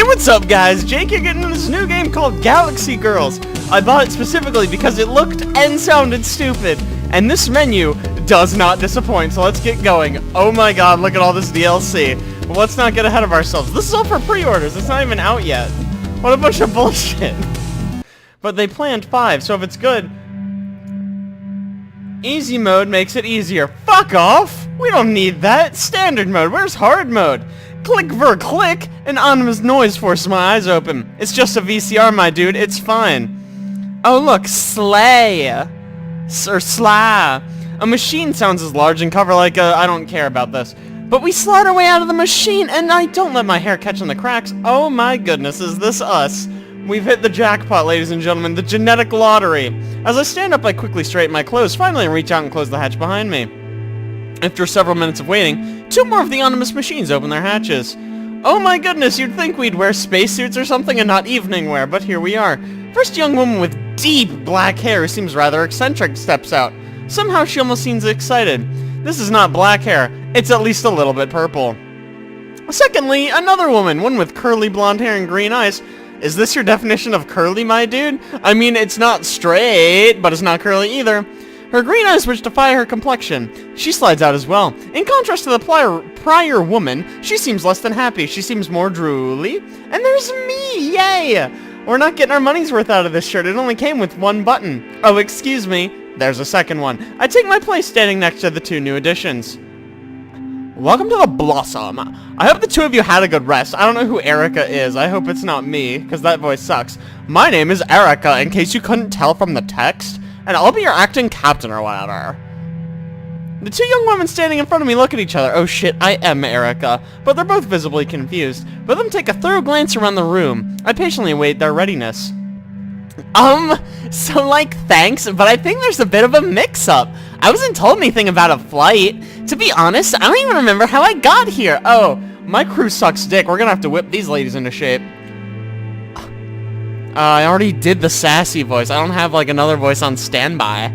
Hey, what's up, guys? Jake here, getting into this new game called Galaxy Girls. I bought it specifically because it looked and sounded stupid, and this menu does not disappoint, so let's get going. Oh my god, look at all this DLC. But let's not get ahead of ourselves. This is all for pre-orders. It's not even out yet. What a bunch of bullshit. But they planned 5, so if it's good... Easy mode makes it easier. Fuck off! We don't need that. Standard mode. Where's hard mode? Click for click. An ominous noise forces my eyes open. It's just a VCR, my dude. It's fine. Oh look, slay. Or sla. A machine sounds as large and cover like a... I don't care about this. But we slide our way out of the machine, and I don't let my hair catch in the cracks. Oh my goodness, is this us? We've hit the jackpot, ladies and gentlemen, the genetic lottery. As I stand up, I quickly straighten my clothes, finally reach out and close the hatch behind me. After several minutes of waiting, 2 more of the Animus machines open their hatches. Oh my goodness, you'd think we'd wear spacesuits or something and not evening wear, but here we are. First young woman with deep black hair who seems rather eccentric steps out. Somehow she almost seems excited. This is not black hair, it's at least a little bit purple. Secondly, another woman, one with curly blonde hair and green eyes. Is this your definition of curly, my dude? I mean, it's not straight, but it's not curly either. Her green eyes which defy her complexion. She slides out as well. In contrast to the prior woman, she seems less than happy. She seems more drooly. And there's me! Yay! We're not getting our money's worth out of this shirt. It only came with 1 button. Oh, excuse me. There's a second one. I take my place standing next to the 2 new additions. Welcome to the Blossom. I hope the 2 of you had a good rest. I don't know who Erica is. I hope it's not me, because that voice sucks. My name is Erica, in case you couldn't tell from the text, and I'll be your acting captain or whatever. The 2 young women standing in front of me look at each other. Oh shit, I am Erica, but they're both visibly confused. Both of them take a thorough glance around the room. I patiently await their readiness. So like, thanks, but I think there's a bit of a mix-up. I wasn't told anything about a flight. To be honest, I don't even remember how I got here. Oh, my crew sucks dick. We're gonna have to whip these ladies into shape. I already did the sassy voice. I don't have, like, another voice on standby.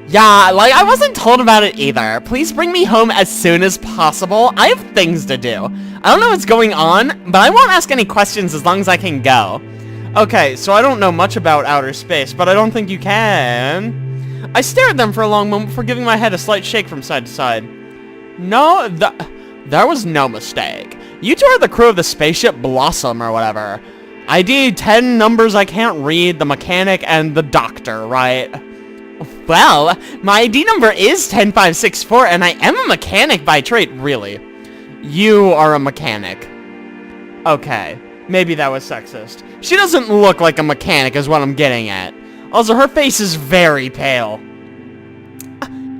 Yeah, like, I wasn't told about it either. Please bring me home as soon as possible. I have things to do. I don't know what's going on, but I won't ask any questions as long as I can go. Okay, so I don't know much about outer space, but I don't think you can. I stare at them for a long moment before giving my head a slight shake from side to side. No, there was no mistake. You 2 are the crew of the spaceship Blossom or whatever. ID 10 numbers I can't read, the mechanic, and the doctor, right? Well, my ID number is 10564, and I am a mechanic by trade. Really? You are a mechanic. Okay. Maybe that was sexist. She doesn't look like a mechanic is what I'm getting at. Also, her face is very pale.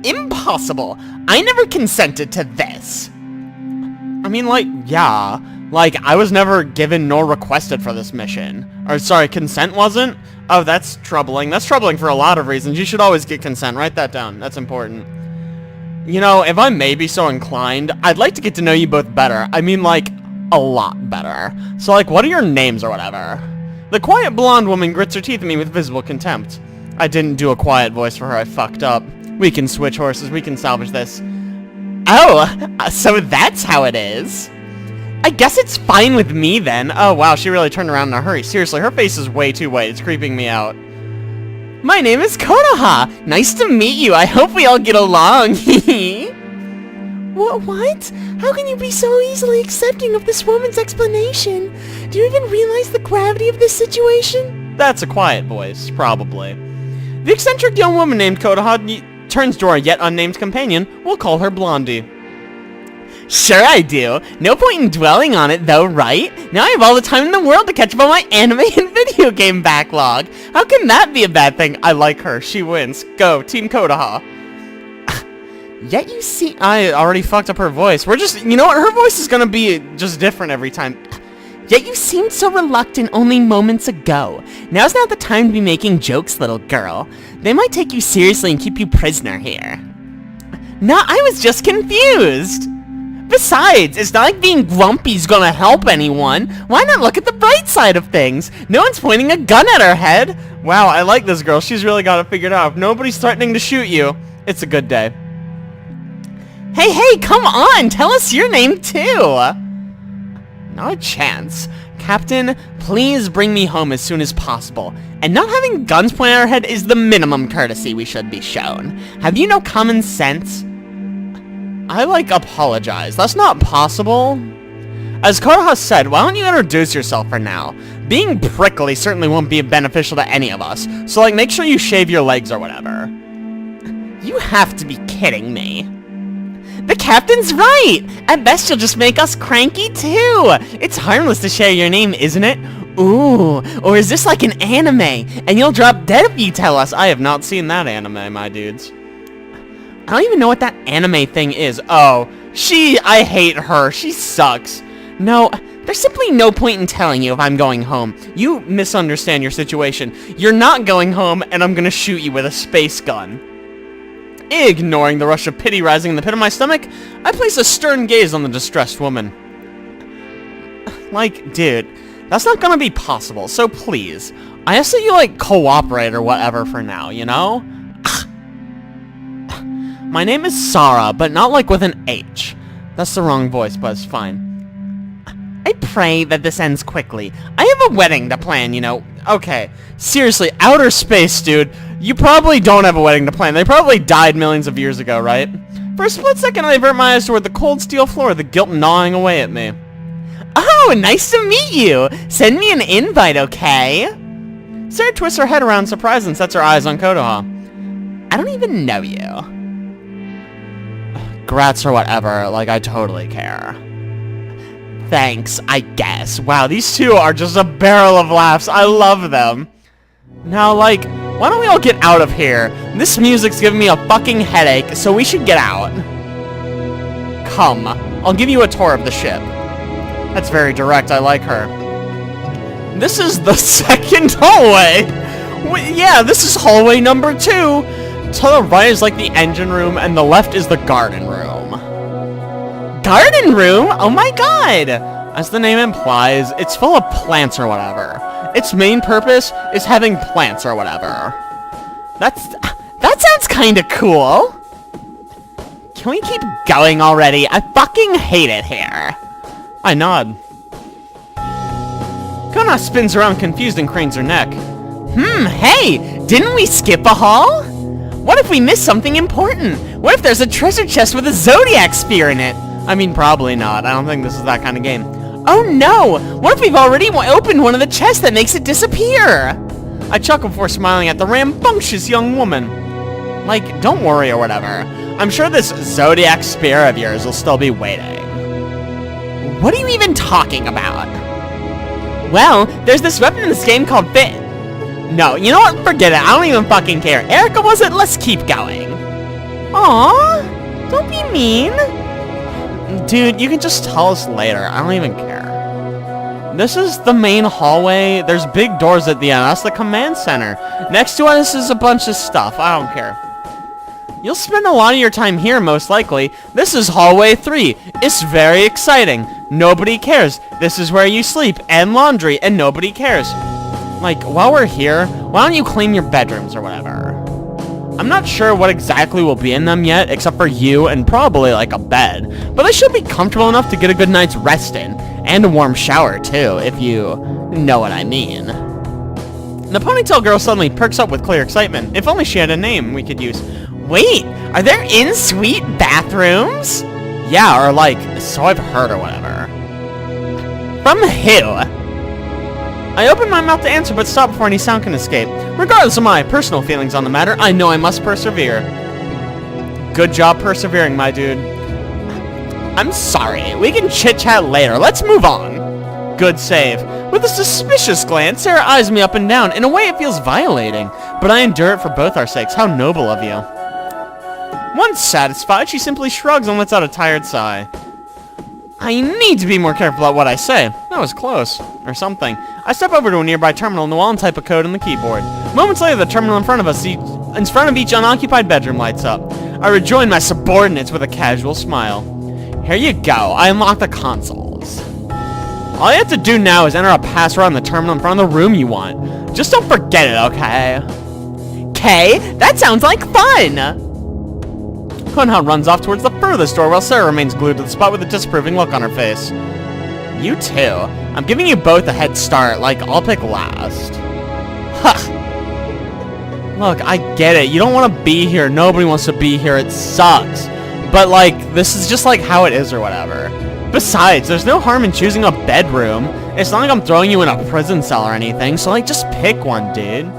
Impossible. I never consented to this. I mean, like, yeah. Like, I was never given nor requested for this mission. Or, sorry, consent wasn't? Oh, that's troubling. That's troubling for a lot of reasons. You should always get consent. Write that down. That's important. You know, if I may be so inclined, I'd like to get to know you both better. I mean, like... a lot better. So, like, what are your names or whatever? The quiet blonde woman grits her teeth at me with visible contempt. I didn't do a quiet voice for her. I fucked up. We can switch horses. We can salvage this. Oh, so that's how it is. I guess it's fine with me then. Oh, wow, she really turned around in a hurry. Seriously, her face is way too white. It's creeping me out. My name is Konoha. Nice to meet you. I hope we all get along. What? How can you be so easily accepting of this woman's explanation? Do you even realize the gravity of this situation? That's a quiet voice, probably. The eccentric young woman named Konoha turns to our yet unnamed companion. We'll call her Blondie. Sure I do. No point in dwelling on it though, right? Now I have all the time in the world to catch up on my anime and video game backlog. How can that be a bad thing? I like her. She wins. Go, Team Konoha. Yet you see... I already fucked up her voice. We're just... You know what? Her voice is gonna be just different every time. Yet you seemed so reluctant only moments ago. Now's not the time to be making jokes, little girl. They might take you seriously and keep you prisoner here. No, I was just confused. Besides, it's not like being grumpy's gonna help anyone. Why not look at the bright side of things? No one's pointing a gun at her head. Wow, I like this girl. She's really got it figured out. If nobody's threatening to shoot you, it's a good day. Hey, come on! Tell us your name, too! Not a chance. Captain, please bring me home as soon as possible. And not having guns pointed at our head is the minimum courtesy we should be shown. Have you no common sense? I, apologize. That's not possible. As Konoha said, why don't you introduce yourself for now? Being prickly certainly won't be beneficial to any of us, so, make sure you shave your legs or whatever. You have to be kidding me. The captain's right! At best you'll just make us cranky too! It's harmless to share your name, isn't it? Ooh, or is this like an anime? And you'll drop dead if you tell us. I have not seen that anime, my dudes. I don't even know what that anime thing is. Oh, I hate her. She sucks. No, there's simply no point in telling you if I'm going home. You misunderstand your situation. You're not going home, and I'm gonna shoot you with a space gun. Ignoring the rush of pity rising in the pit of my stomach, I place a stern gaze on the distressed woman. Dude, that's not gonna be possible, so please. I ask that you, cooperate or whatever for now, you know? My name is Sarah, but not with an H. That's the wrong voice, but it's fine. I pray that this ends quickly. I have a wedding to plan, you know. Okay, seriously, outer space, dude. You probably don't have a wedding to plan. They probably died millions of years ago, right? For a split second, I avert my eyes toward the cold steel floor, the guilt gnawing away at me. Oh, nice to meet you. Send me an invite, okay? Sarah twists her head around, surprised, and sets her eyes on Konoha. I don't even know you. Grats or whatever, I totally care. Thanks, I guess. Wow, these two are just a barrel of laughs. I love them. Now, why don't we all get out of here? This music's giving me a fucking headache, so we should get out. Come, I'll give you a tour of the ship. That's very direct, I like her. This is the second hallway! Yeah, this is hallway number 2! To the right is the engine room, and the left is the garden room. Garden room? Oh my god! As the name implies, it's full of plants or whatever. Its main purpose is having plants or whatever. That sounds kinda cool. Can we keep going already? I fucking hate it here. I nod. Konoha spins around confused and cranes her neck. Hey! Didn't we skip a hall? What if we missed something important? What if there's a treasure chest with a zodiac sphere in it? I mean, probably not. I don't think this is that kind of game. Oh no! What if we've already opened one of the chests that makes it disappear? I chuckle before smiling at the rambunctious young woman. Don't worry or whatever. I'm sure this zodiac sphere of yours will still be waiting. What are you even talking about? Well, there's this weapon in this game called Fit. No, you know what? Forget it. I don't even fucking care. Erica wasn't. Let's keep going. Aww, don't be mean. Dude, you can just tell us later. I don't even care. This is the main hallway. There's big doors at the end. That's the command center. Next to us is a bunch of stuff. I don't care. You'll spend a lot of your time here, most likely. This is hallway 3. It's very exciting. Nobody cares. This is where you sleep and laundry, and nobody cares. While we're here, why don't you clean your bedrooms or whatever? I'm not sure what exactly will be in them yet, except for you and probably a bed. But they should be comfortable enough to get a good night's rest in. And a warm shower too, if you know what I mean. The ponytail girl suddenly perks up with clear excitement. If only she had a name we could use. Wait, are there in-suite bathrooms? Yeah, or so I've heard or whatever. From who? I opened my mouth to answer, but stopped before any sound can escape. Regardless of my personal feelings on the matter, I know I must persevere. Good job persevering, my dude. I'm sorry. We can chit-chat later. Let's move on. Good save. With a suspicious glance, Sarah eyes me up and down. In a way, it feels violating. But I endure it for both our sakes. How noble of you. Once satisfied, she simply shrugs and lets out a tired sigh. I need to be more careful about what I say. That was close. Or something. I step over to a nearby terminal in the wall and type a code on the keyboard. Moments later, the terminal in front of each unoccupied bedroom lights up. I rejoin my subordinates with a casual smile. Here you go. I unlock the consoles. All you have to do now is enter a password on the terminal in front of the room you want. Just don't forget it, okay? Okay, that sounds like fun! Konoha runs off towards the furthest door while Sarah remains glued to the spot with a disapproving look on her face. You too. I'm giving you both a head start, like, I'll pick last. Huh. Look, I get it. You don't want to be here. Nobody wants to be here. It sucks. But, like, this is just, like, how it is or whatever. Besides, there's no harm in choosing a bedroom. It's not like I'm throwing you in a prison cell or anything, so, like, just pick one, dude.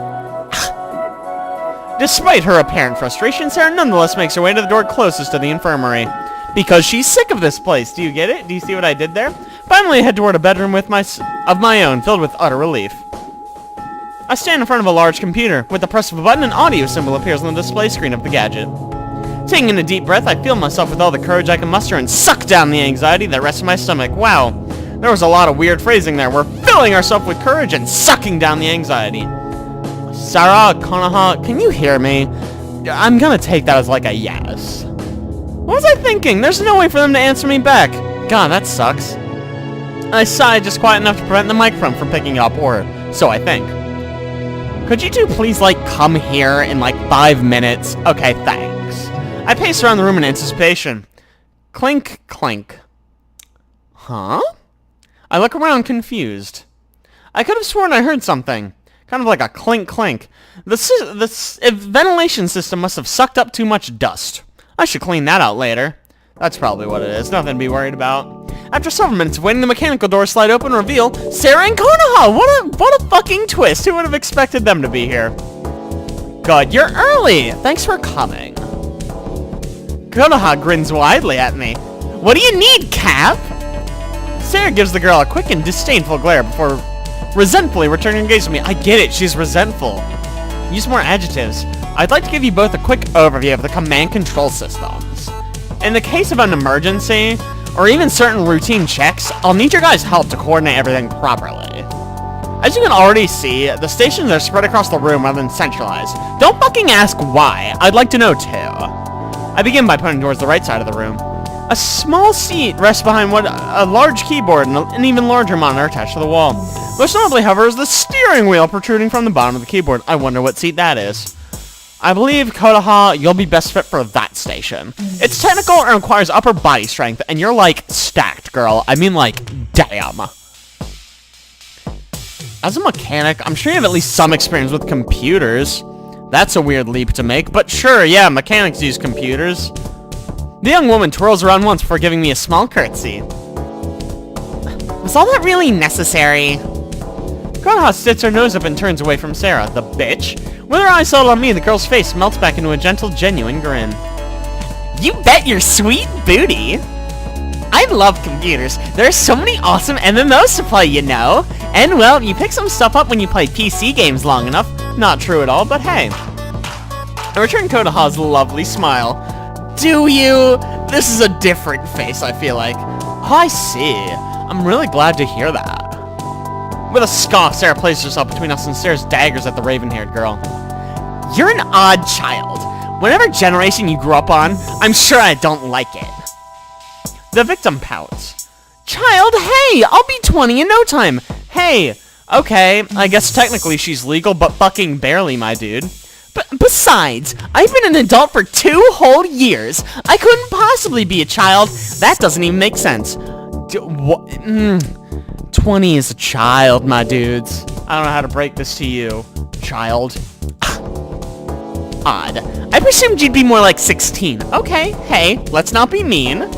Despite her apparent frustration, Sarah nonetheless makes her way to the door closest to the infirmary. Because she's sick of this place. Do you get it? Do you see what I did there? Finally, I head toward a bedroom of my own, filled with utter relief. I stand in front of a large computer. With the press of a button, an audio symbol appears on the display screen of the gadget. Taking in a deep breath, I feel myself with all the courage I can muster and suck down the anxiety that rests in my stomach. Wow, there was a lot of weird phrasing there. We're filling ourselves with courage and sucking down the anxiety. Sarah, Konoha, can you hear me? I'm gonna take that as like a yes. What was I thinking? There's no way for them to answer me back. God, that sucks. I sighed just quiet enough to prevent the microphone from picking it up, or so I think. Could you two please, like, come here in, like, 5 minutes? Okay, thanks. I pace around the room in anticipation. Clink, clink. Huh? I look around confused. I could have sworn I heard something. Kind of like a clink, clink. The ventilation system must have sucked up too much dust. I should clean that out later. That's probably what it is. Nothing to be worried about. After several minutes of waiting, the mechanical doors slide open and reveal Sarah and Konoha! What a fucking twist! Who would have expected them to be here? God, you're early! Thanks for coming. Konoha grins widely at me. What do you need, Cap? Sarah gives the girl a quick and disdainful glare before resentfully returning her gaze to me. I get it, she's resentful. Use more adjectives. I'd like to give you both a quick overview of the command control systems. In the case of an emergency, or even certain routine checks, I'll need your guys' help to coordinate everything properly. As you can already see, the stations are spread across the room rather than centralized. Don't fucking ask why. I'd like to know too. I begin by pointing towards the right side of the room. A small seat rests behind a large keyboard and an even larger monitor attached to the wall. Most notably, however, is the steering wheel protruding from the bottom of the keyboard. I wonder what seat that is. I believe, Konoha, you'll be best fit for that station. It's technical and requires upper body strength, and you're, like, stacked, girl. I mean, like, damn. As a mechanic, I'm sure you have at least some experience with computers. That's a weird leap to make, but sure, yeah, mechanics use computers. The young woman twirls around once before giving me a small curtsy. Was all that really necessary? Konoha sits her nose up and turns away from Sarah, the bitch. With her eyes settled on me, the girl's face melts back into a gentle, genuine grin. You bet your sweet booty! I love computers. There are so many awesome MMOs to play, you know. And, well, you pick some stuff up when you play PC games long enough. Not true at all, but hey. I return Konoha's lovely smile. Do you? This is a different face, I feel like. Oh, I see. I'm really glad to hear that. With a scoff, Sarah places herself between us and stares daggers at the raven-haired girl. You're an odd child. Whatever generation you grew up on, I'm sure I don't like it. The victim pouts. Child, hey! I'll be 20 in no time! Hey! Okay, I guess technically she's legal, but fucking barely, my dude. Besides, I've been an adult for 2 whole years. I couldn't possibly be a child. That doesn't even make sense. 20 is a child, my dudes. I don't know how to break this to you. Child. Odd. I presumed you'd be more like 16. Okay, hey, let's not be mean.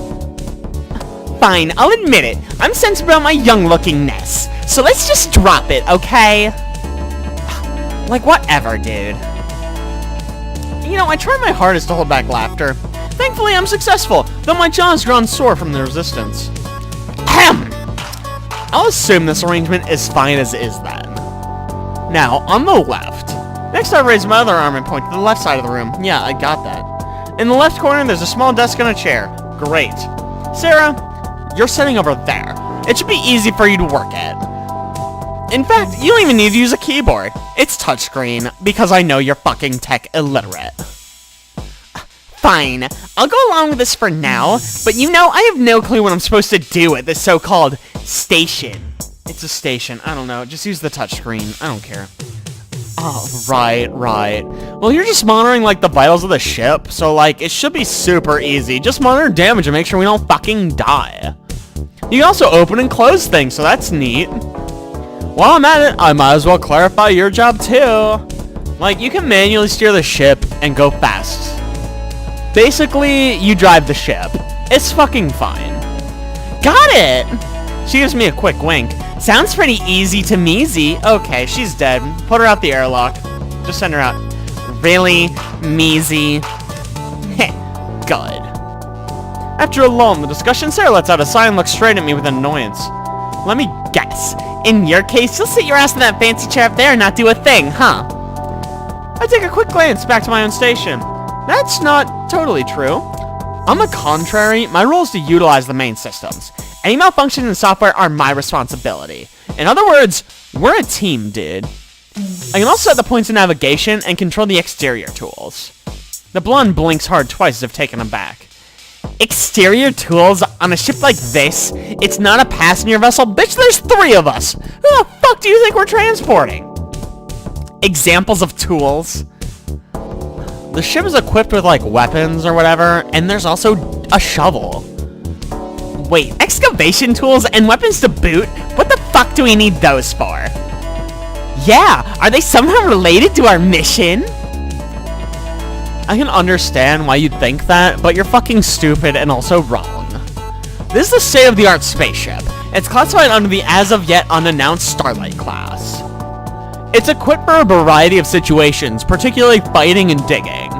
Fine, I'll admit it. I'm sensitive about my young-lookingness. So let's just drop it, okay? Like, whatever, dude. You know, I try my hardest to hold back laughter. Thankfully, I'm successful, though my jaw's grown sore from the resistance. Ahem! I'll assume this arrangement is fine as is then. Now, on the left. Next, I raise my other arm and point to the left side of the room. Yeah, I got that. In the left corner, there's a small desk and a chair. Great. Sarah, you're sitting over there. It should be easy for you to work at. In fact, you don't even need to use a keyboard. It's touchscreen, because I know you're fucking tech illiterate. Fine, I'll go along with this for now, but you know, I have no clue what I'm supposed to do at this so-called station. It's a station, I don't know, just use the touchscreen, I don't care. Oh, right. Well, you're just monitoring, like, the vitals of the ship, so, like, it should be super easy. Just monitor damage and make sure we don't fucking die. You can also open and close things, so that's neat. While I'm at it, I might as well clarify your job too. Like, you can manually steer the ship and go fast. Basically, you drive the ship. It's fucking fine. Got it! She gives me a quick wink. Sounds pretty easy to measy. Okay, she's dead. Put her out the airlock. Just send her out. Really? Measy? Heh. Good. After a lull in the discussion, Sarah lets out a sigh and looks straight at me with annoyance. Let me guess. In your case, you'll sit your ass in that fancy chair up there and not do a thing, huh? I take a quick glance back to my own station. That's not totally true. On the contrary, my role is to utilize the main systems. Any malfunctions in software are my responsibility. In other words, we're a team, dude. I can also set the points of navigation and control the exterior tools. The blonde blinks hard twice as if taken aback. Exterior tools on a ship like this? It's not a passenger vessel? Bitch, there's 3 of us! Who the fuck do you think we're transporting? Examples of tools? The ship is equipped with, like, weapons or whatever, and there's also a shovel. Wait, excavation tools and weapons to boot? What the fuck do we need those for? Yeah, are they somehow related to our mission? I can understand why you'd think that, but you're fucking stupid and also wrong. This is the state-of-the-art spaceship. It's classified under the as-of-yet unannounced Starlight class. It's equipped for a variety of situations, particularly fighting and digging.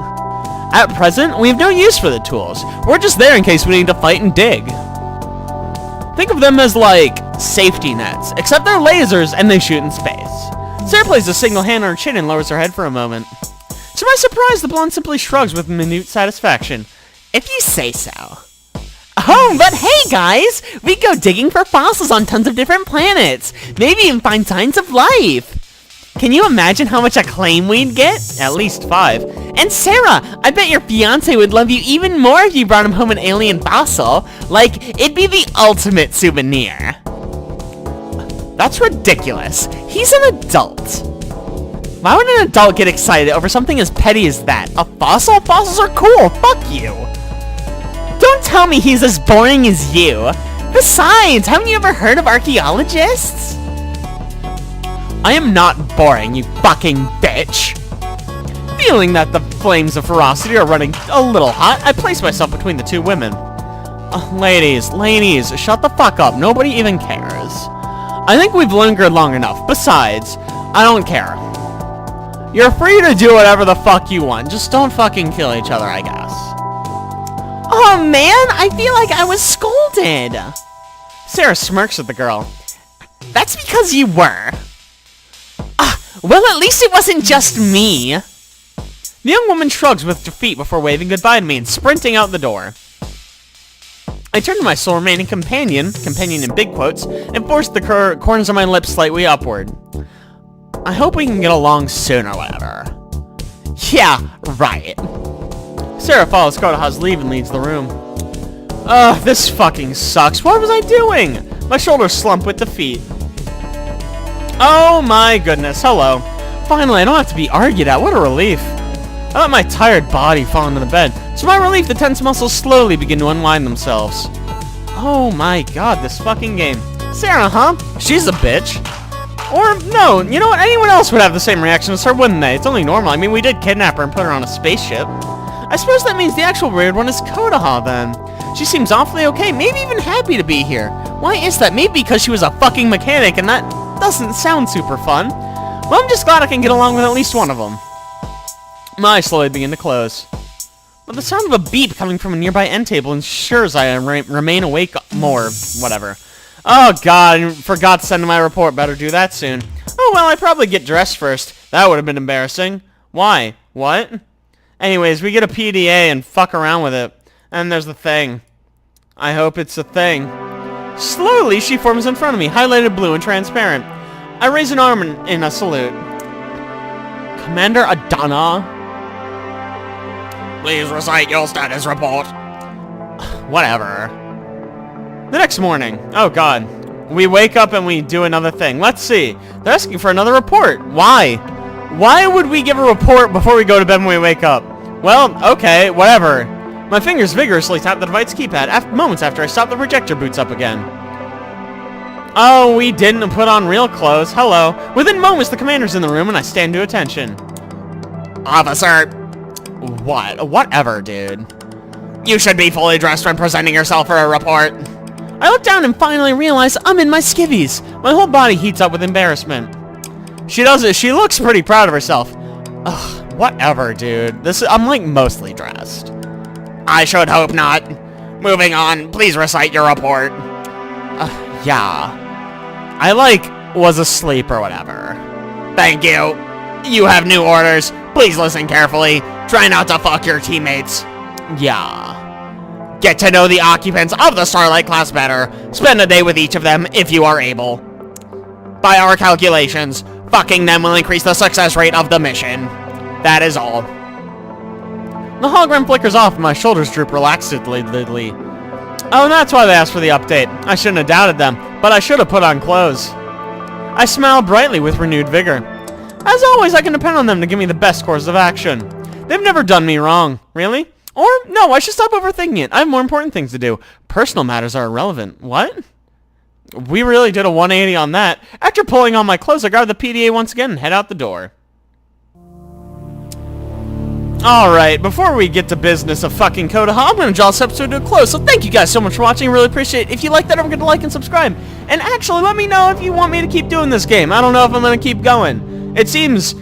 At present, we have no use for the tools. We're just there in case we need to fight and dig. Think of them as, like, safety nets, except they're lasers and they shoot in space. Sarah places a single hand on her chin and lowers her head for a moment. To my surprise, the blonde simply shrugs with minute satisfaction. If you say so. Oh, but hey guys! We go digging for fossils on tons of different planets. Maybe even find signs of life. Can you imagine how much acclaim we'd get? At least 5. And Sarah, I bet your fiancé would love you even more if you brought him home an alien fossil. Like, it'd be the ultimate souvenir. That's ridiculous. He's an adult. Why would an adult get excited over something as petty as that? A fossil? Fossils are cool. Fuck you. Don't tell me he's as boring as you. Besides, haven't you ever heard of archaeologists? I am not boring, you fucking bitch. Feeling that the flames of ferocity are running a little hot, I place myself between the 2 women. Ladies, shut the fuck up. Nobody even cares. I think we've lingered long enough. Besides, I don't care. You're free to do whatever the fuck you want. Just don't fucking kill each other, I guess. Oh man, I feel like I was scolded. Sarah smirks at the girl. That's because you were. Well, at least it wasn't just me. The young woman shrugs with defeat before waving goodbye to me and sprinting out the door. I turn to my sole remaining companion in big quotes, and force the corners of my lips slightly upward. I hope we can get along soon or whatever. Yeah, right. Sarah follows Kotaha's lead and leaves the room. Ugh, this fucking sucks. What was I doing? My shoulders slump with defeat. Oh my goodness, hello. Finally, I don't have to be argued at. What a relief. I let my tired body fall into the bed. To my relief, the tense muscles slowly begin to unwind themselves. Oh my god, this fucking game. Sarah, huh? She's a bitch. Or, no, you know what? Anyone else would have the same reaction as her, wouldn't they? It's only normal. I mean, we did kidnap her and put her on a spaceship. I suppose that means the actual weird one is Kotaha, then. She seems awfully okay, maybe even happy to be here. Why is that? Maybe because she was a fucking mechanic, and that doesn't sound super fun. Well, I'm just glad I can get along with at least one of them. My eyes slowly begin to close. But the sound of a beep coming from a nearby end table ensures I remain awake more. Whatever. Oh god, I forgot to send my report. Better do that soon. Oh well, I probably get dressed first. That would have been embarrassing. Why? What? Anyways, we get a PDA and fuck around with it. And there's the thing. I hope it's a thing. Slowly, she forms in front of me, highlighted blue and transparent. I raise an arm in a salute. Commander Adana? Please recite your status report. Whatever. The next morning. Oh god. We wake up and we do another thing. Let's see. They're asking for another report. Why? Why would we give a report before we go to bed when we wake up? Well, okay, whatever. My fingers vigorously tap the device keypad. Moments after I stop, the projector boots up again. Oh, we didn't put on real clothes. Hello. Within moments, the commander's in the room, and I stand to attention. Officer. What? Whatever, dude. You should be fully dressed when presenting yourself for a report. I look down and finally realize I'm in my skivvies. My whole body heats up with embarrassment. She does it. She looks pretty proud of herself. Ugh, whatever, dude. I'm like mostly dressed. I should hope not. Moving on, please recite your report. Yeah. I was asleep or whatever. Thank you. You have new orders. Please listen carefully. Try not to fuck your teammates. Yeah. Get to know the occupants of the Starlight class better. Spend a day with each of them if you are able. By our calculations, fucking them will increase the success rate of the mission. That is all. The hologram flickers off and my shoulders droop relaxedly. Oh, that's why they asked for the update. I shouldn't have doubted them, but I should have put on clothes. I smile brightly with renewed vigor. As always, I can depend on them to give me the best course of action. They've never done me wrong. Really? Or, no, I should stop overthinking it. I have more important things to do. Personal matters are irrelevant. What? We really did a 180 on that. After pulling on my clothes, I grab the PDA once again and head out the door. Alright, before we get to business of fucking Kodaha, I'm going to draw this episode to a close, so thank you guys so much for watching. I really appreciate it. If you like that, don't forget to like and subscribe. And actually, let me know if you want me to keep doing this game. I don't know if I'm going to keep going. It seems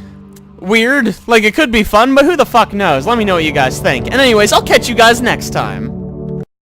weird, like it could be fun, but who the fuck knows? Let me know what you guys think. And anyways, I'll catch you guys next time.